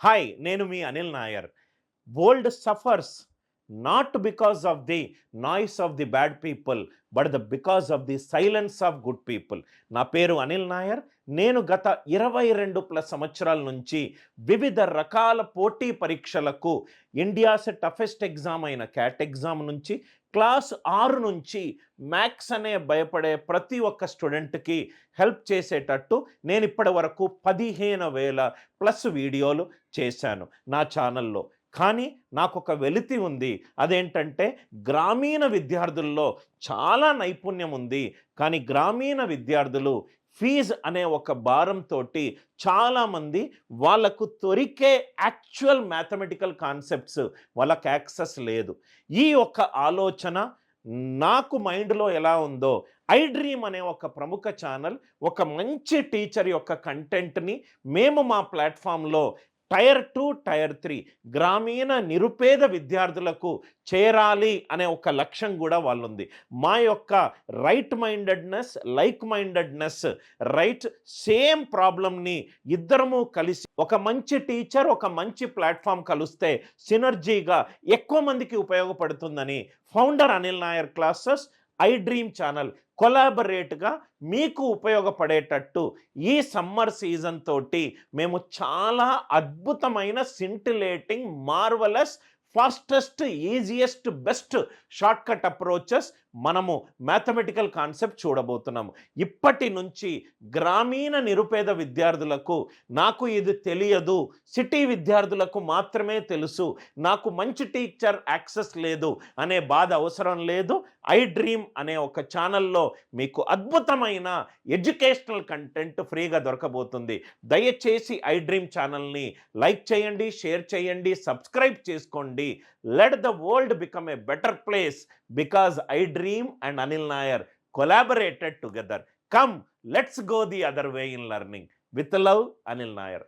Hi, నేను మీ Anil Nair. World suffers not because of the noise of the bad people, but because of the silence of good people. నా పేరు అనిల్ నాయర్. నేను గత 22+ సంవత్సరాల నుంచి వివిధ రకాల పోటీ పరీక్షలకు, ఇండియాస్ టఫెస్ట్ ఎగ్జామ్ అయిన క్యాట్ ఎగ్జామ్ నుంచి, క్లాస్ 6 నుంచి మ్యాథ్స్ అనే భయపడే ప్రతి ఒక్క స్టూడెంట్కి హెల్ప్ చేసేటట్టు నేను ఇప్పటి వరకు 15,000+ వీడియోలు చేశాను నా ఛానల్లో. కానీ నాకు ఒక వెలితి ఉంది. అదేంటంటే గ్రామీణ విద్యార్థుల్లో చాలా నైపుణ్యం ఉంది, కానీ గ్రామీణ విద్యార్థులు ఫీజు అనే ఒక భారంతో చాలామంది వాళ్ళకు దొరికే యాక్చువల్ మ్యాథమెటికల్ కాన్సెప్ట్స్ వాళ్ళకి యాక్సెస్ లేదు. ఈ ఒక్క ఆలోచన నాకు మైండ్లో ఎలా ఉందో, ఐ డ్రీమ్ అనే ఒక ప్రముఖ ఛానల్ ఒక మంచి టీచర్ యొక్క కంటెంట్ని మేము మా ప్లాట్ఫామ్లో టైర్ 2, టైర్ 3 గ్రామీణ నిరుపేద విద్యార్థులకు చేరాలి అనే ఒక లక్ష్యం కూడా వాళ్ళుంది. మా యొక్క right mindedness, like mindedness, right same ప్రాబ్లమ్ని ఇద్దరము కలిసి ఒక మంచి టీచర్, ఒక మంచి ప్లాట్ఫామ్ కలిస్తే సినర్జీగా ఎక్కువ మందికి ఉపయోగపడుతుందని founder Anil Nair classes, I Dream channel కొలాబరేట్గా మీకు ఉపయోగపడేటట్టు ఈ సమ్మర్ సీజన్ తోటి మేము చాలా అద్భుతమైన scintillating marvellous fastest, easiest, best shortcut approaches మనము మ్యాథమెటికల్ కాన్సెప్ట్ చూడబోతున్నాము. ఇప్పటి నుంచి గ్రామీణ నిరుపేద విద్యార్థులకు నాకు ఇది తెలియదు, సిటీ విద్యార్థులకు మాత్రమే తెలుసు, నాకు మంచి టీచర్ యాక్సెస్ లేదు అనే బాధ అవసరం లేదు. ఐ డ్రీమ్ అనే ఒక ఛానల్లో మీకు అద్భుతమైన ఎడ్యుకేషనల్ కంటెంట్ ఫ్రీగా దొరకబోతుంది. దయచేసి ఐ డ్రీమ్ ఛానల్ని లైక్ చేయండి, షేర్ చేయండి, సబ్స్క్రైబ్ చేసుకోండి. Let the world become a better place because I Dream and Anil Nair collaborated together. Come, let's go the other way in learning. With love, Anil Nair.